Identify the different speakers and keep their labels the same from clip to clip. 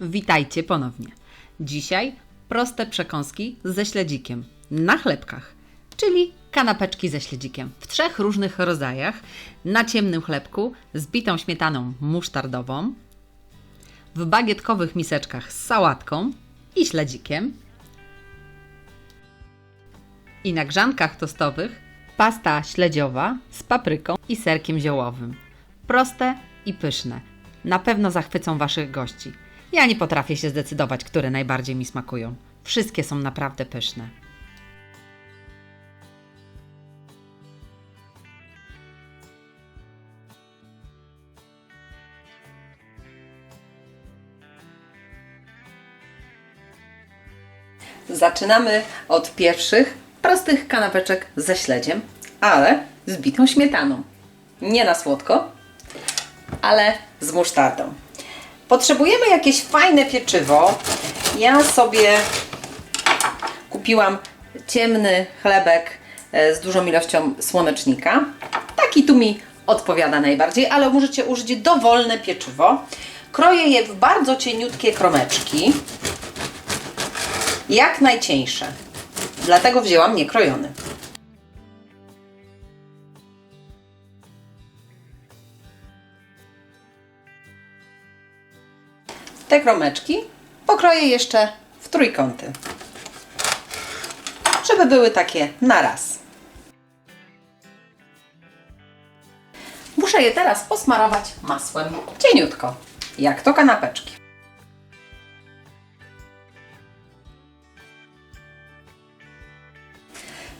Speaker 1: Witajcie ponownie. Dzisiaj proste przekąski ze śledzikiem na chlebkach, czyli kanapeczki ze śledzikiem w 3 różnych rodzajach, na ciemnym chlebku z bitą śmietaną musztardową, w bagietkowych miseczkach z sałatką i śledzikiem i na grzankach tostowych pasta śledziowa z papryką i serkiem ziołowym. Proste i pyszne. Na pewno zachwycą Waszych gości. Ja nie potrafię się zdecydować, które najbardziej mi smakują. Wszystkie są naprawdę pyszne.
Speaker 2: Zaczynamy od pierwszych prostych kanapeczek ze śledziem, ale z bitą śmietaną. Nie na słodko, ale z musztardą. Potrzebujemy jakieś fajne pieczywo. Ja sobie kupiłam ciemny chlebek z dużą ilością słonecznika. Taki tu mi odpowiada najbardziej, ale możecie użyć dowolne pieczywo. Kroję je w bardzo cieniutkie kromeczki. Jak najcieńsze. Dlatego wzięłam niekrojony. Te kromeczki pokroję jeszcze w trójkąty, żeby były takie na raz. Muszę je teraz posmarować masłem cieniutko, jak to kanapeczki.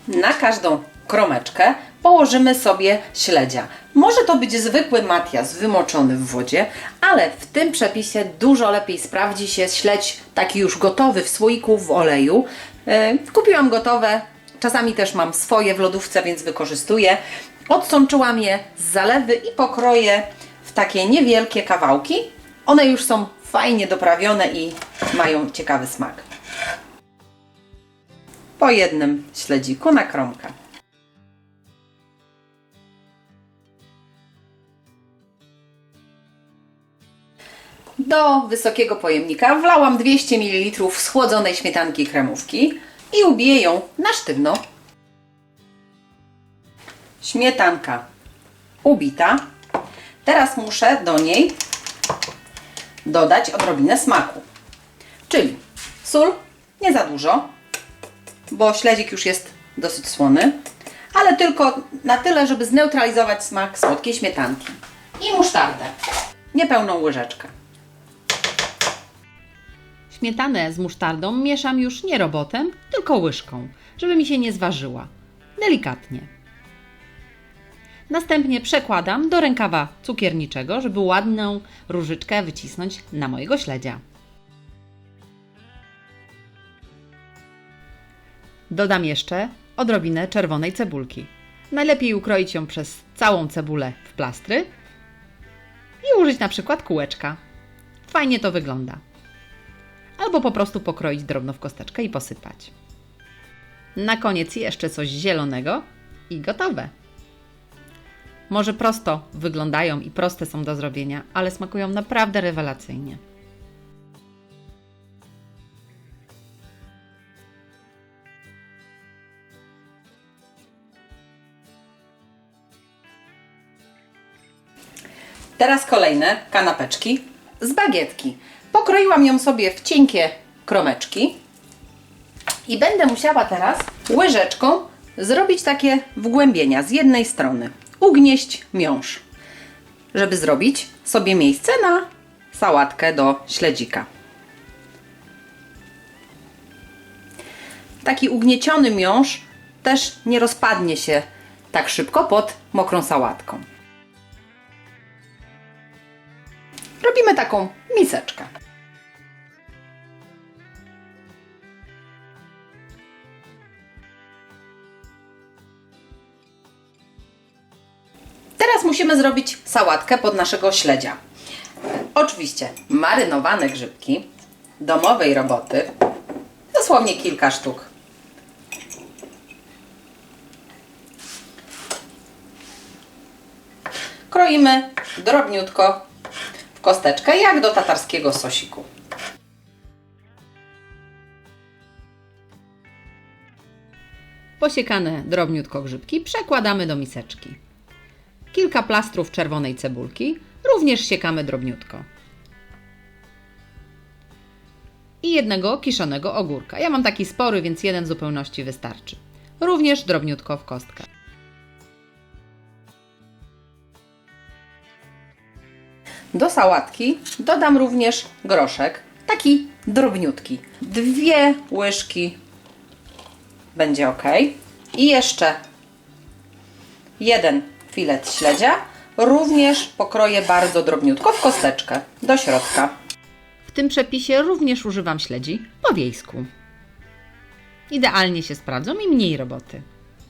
Speaker 2: Na każdą kromeczkę położymy sobie śledzia. Może to być zwykły Matias wymoczony w wodzie, ale w tym przepisie dużo lepiej sprawdzi się śledź taki już gotowy w słoiku w oleju. Kupiłam gotowe, czasami też mam swoje w lodówce, więc wykorzystuję. Odsączyłam je z zalewy i pokroję w takie niewielkie kawałki. One już są fajnie doprawione i mają ciekawy smak. Po jednym śledziku na kromkę. Do wysokiego pojemnika wlałam 200 ml schłodzonej śmietanki i kremówki i ubiję ją na sztywno. Śmietanka ubita. Teraz muszę do niej dodać odrobinę smaku. Czyli sól, nie za dużo, bo śledzik już jest dosyć słony, ale tylko na tyle, żeby zneutralizować smak słodkiej śmietanki. I musztardę, niepełną łyżeczkę.
Speaker 1: Śmietanę z musztardą mieszam już nie robotem, tylko łyżką, żeby mi się nie zważyła. Delikatnie. Następnie przekładam do rękawa cukierniczego, żeby ładną różyczkę wycisnąć na mojego śledzia. Dodam jeszcze odrobinę czerwonej cebulki. Najlepiej ukroić ją przez całą cebulę w plastry i użyć na przykład kółeczka. Fajnie to wygląda. Albo po prostu pokroić drobno w kosteczkę i posypać. Na koniec jeszcze coś zielonego i gotowe. Może prosto wyglądają i proste są do zrobienia, ale smakują naprawdę rewelacyjnie.
Speaker 2: Teraz kolejne kanapeczki z bagietki. Pokroiłam ją sobie w cienkie kromeczki i będę musiała teraz łyżeczką zrobić takie wgłębienia z jednej strony. Ugnieść miąższ, żeby zrobić sobie miejsce na sałatkę do śledzika. Taki ugnieciony miąższ też nie rozpadnie się tak szybko pod mokrą sałatką. Robimy taką miseczkę. Teraz musimy zrobić sałatkę pod naszego śledzia. Oczywiście marynowane grzybki domowej roboty, dosłownie kilka sztuk. Kroimy drobniutko w kosteczkę, jak do tatarskiego sosiku.
Speaker 1: Posiekane drobniutko grzybki przekładamy do miseczki. Kilka plastrów czerwonej cebulki również siekamy drobniutko. I jednego kiszonego ogórka. Ja mam taki spory, więc jeden w zupełności wystarczy. Również drobniutko w kostkę.
Speaker 2: Do sałatki dodam również groszek, taki drobniutki. 2 łyżki będzie ok. I jeszcze 1 filet śledzia, również pokroję bardzo drobniutko w kosteczkę do środka.
Speaker 1: W tym przepisie również używam śledzi po wiejsku. Idealnie się sprawdzą i mniej roboty.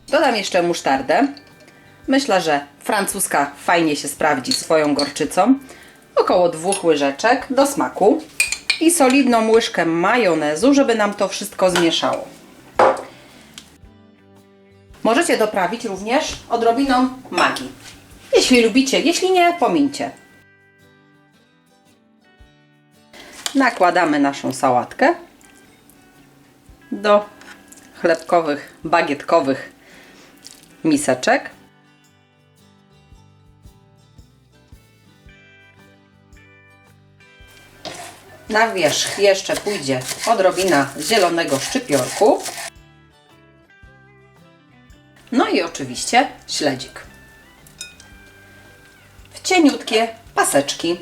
Speaker 2: Dodam jeszcze musztardę. Myślę, że francuska fajnie się sprawdzi swoją gorczycą. Około 2 łyżeczek do smaku. I solidną łyżkę majonezu, żeby nam to wszystko zmieszało. Możecie doprawić również odrobiną magii. Jeśli lubicie, jeśli nie, pomińcie. Nakładamy naszą sałatkę do chlebkowych, bagietkowych miseczek. Na wierzch jeszcze pójdzie odrobina zielonego szczypiorku. No i oczywiście śledzik. W cieniutkie paseczki.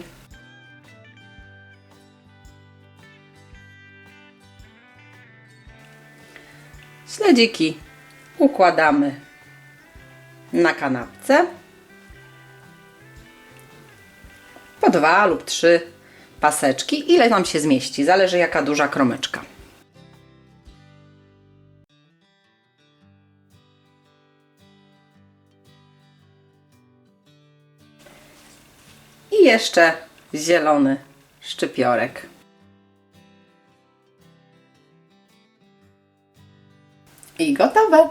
Speaker 2: Śledziki układamy na kanapce. Po 2 lub 3 paseczki. Ile nam się zmieści? Zależy jaka duża kromeczka. I jeszcze zielony szczypiorek. I gotowe!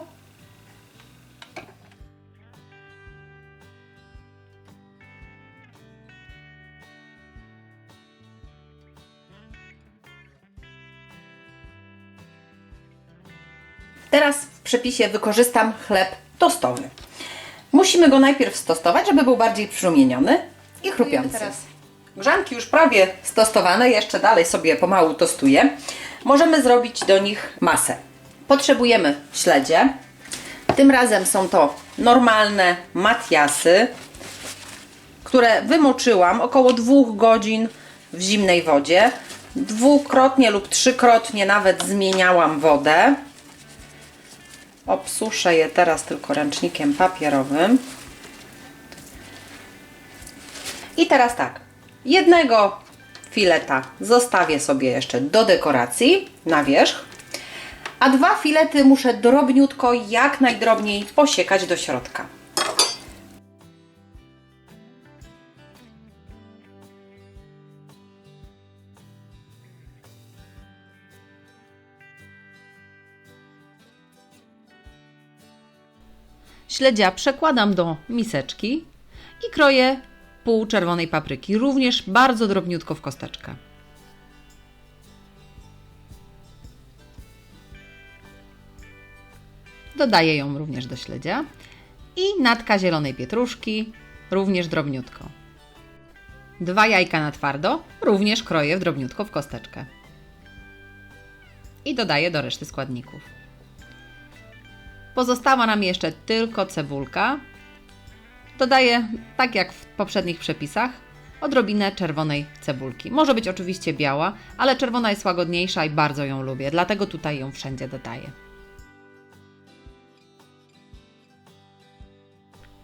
Speaker 2: Teraz w przepisie wykorzystam chleb tostowy. Musimy go najpierw stostować, żeby był bardziej przyrumieniony i chrupiący. Grzanki już prawie stostowane, jeszcze dalej sobie pomału tostuję. Możemy zrobić do nich masę. Potrzebujemy śledzie. Tym razem są to normalne Matiasy, które wymoczyłam około 2 godzin w zimnej wodzie. 2-krotnie lub 3-krotnie nawet zmieniałam wodę. Obsuszę je teraz tylko ręcznikiem papierowym. I teraz tak, jednego fileta zostawię sobie jeszcze do dekoracji na wierzch, a 2 filety muszę drobniutko, jak najdrobniej posiekać do środka.
Speaker 1: Śledzia przekładam do miseczki i kroję pół czerwonej papryki, również bardzo drobniutko w kosteczkę. Dodaję ją również do śledzia i natka zielonej pietruszki, również drobniutko. 2 jajka na twardo, również kroję drobniutko w kosteczkę. I dodaję do reszty składników. Pozostała nam jeszcze tylko cebulka. Dodaję, tak jak w poprzednich przepisach, odrobinę czerwonej cebulki. Może być oczywiście biała, ale czerwona jest łagodniejsza i bardzo ją lubię, dlatego tutaj ją wszędzie dodaję.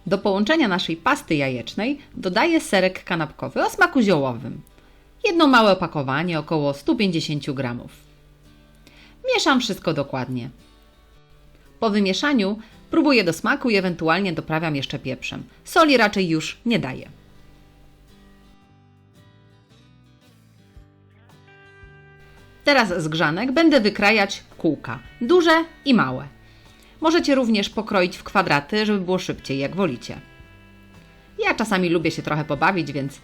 Speaker 1: Do połączenia naszej pasty jajecznej dodaję serek kanapkowy o smaku ziołowym. Jedno małe opakowanie, około 150 g. Mieszam wszystko dokładnie. Po wymieszaniu próbuję do smaku i ewentualnie doprawiam jeszcze pieprzem. Soli raczej już nie daję. Teraz z grzanek będę wykrajać kółka, duże i małe. Możecie również pokroić w kwadraty, żeby było szybciej, jak wolicie. Ja czasami lubię się trochę pobawić, więc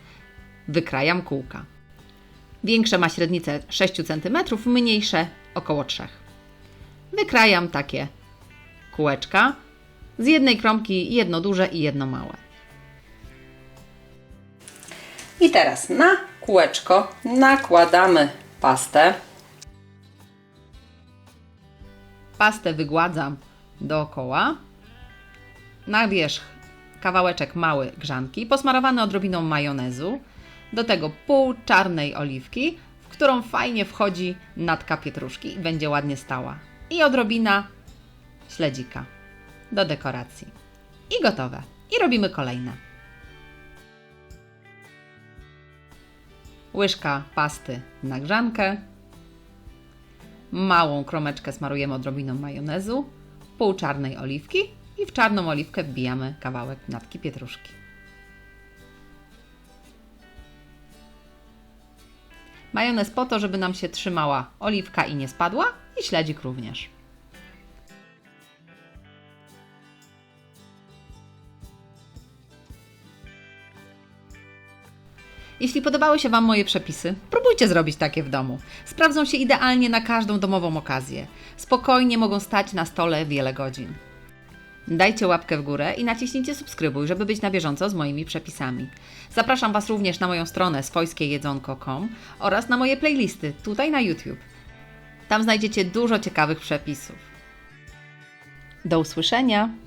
Speaker 1: wykrajam kółka. Większe ma średnicę 6 cm, mniejsze około 3. Wykrajam takie kółeczka. Z jednej kromki jedno duże i jedno małe.
Speaker 2: I teraz na kółeczko nakładamy pastę.
Speaker 1: Pastę wygładzam dookoła. Na wierzch kawałeczek mały grzanki, posmarowany odrobiną majonezu. Do tego pół czarnej oliwki, w którą fajnie wchodzi natka pietruszki i będzie ładnie stała. I odrobina śledzika do dekoracji. I gotowe. I robimy kolejne. Łyżka pasty na grzankę. Małą kromeczkę smarujemy odrobiną majonezu. Pół czarnej oliwki i w czarną oliwkę wbijamy kawałek natki pietruszki. Majonez po to, żeby nam się trzymała oliwka i nie spadła, i śledzik również. Jeśli podobały się Wam moje przepisy, próbujcie zrobić takie w domu. Sprawdzą się idealnie na każdą domową okazję. Spokojnie mogą stać na stole wiele godzin. Dajcie łapkę w górę i naciśnijcie subskrybuj, żeby być na bieżąco z moimi przepisami. Zapraszam Was również na moją stronę swojskiejedzonko.com oraz na moje playlisty tutaj na YouTube. Tam znajdziecie dużo ciekawych przepisów. Do usłyszenia!